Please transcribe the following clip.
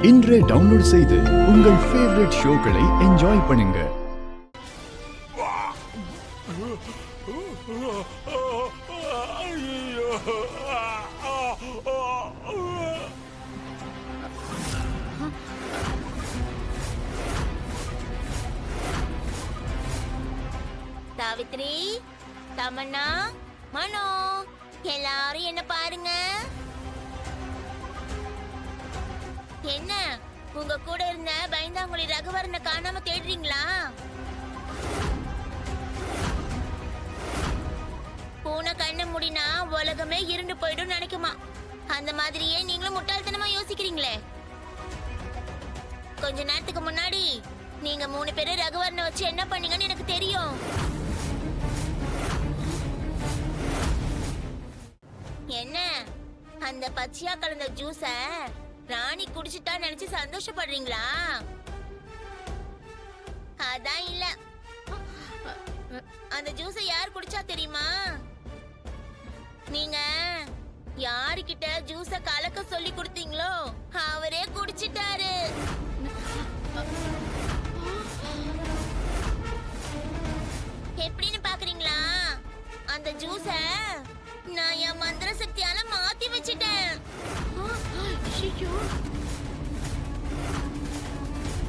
இன்றே டவுன்லோட் செய்து உங்கள் ஃபேவரட் ஷோக்களை என்ஜாய் பண்ணுங்க. சாவித்ரி, தமன்னா, மனோ, எல்லாரும் என்ன பாருங்க. என்ன உங்க கூட இருந்த பயந்தாங்குழி ரகுவரனை காணாம தேடுறீங்களா? பூனை கண்ண முடினா உலகமே இருண்டு போயிடும் நினைக்குமா? அந்த மாதிரியே நீங்களும் முட்டாள்தனமா யோசிக்கிறீங்களே. கொஞ்ச நேரத்துக்கு முன்னாடி நீங்க 3 பேரும் ரகுவரனை வச்சு என்ன பண்ணீங்கன்னு எனக்கு தெரியும். என்ன அந்த பச்சையா கலந்த ஜூஸ ராணி குடிச்சிட்டா நினைச்சு சந்தோஷப்படுறீங்களா? அதான் இல்ல. அந்த ஜூஸ யார் குடிச்சா தெரியுமா? நீங்க யாருக்கிட்ட ஜூஸ கலக்க சொல்லி கொடுத்தீங்களோ அவரே குடிச்சிட்டாரு. எப்படின்னு பாக்குறீங்களா? அந்த ஜூஸ நான் என் மந்திர சக்தியால மாத்தி வச்சிட்டேன்.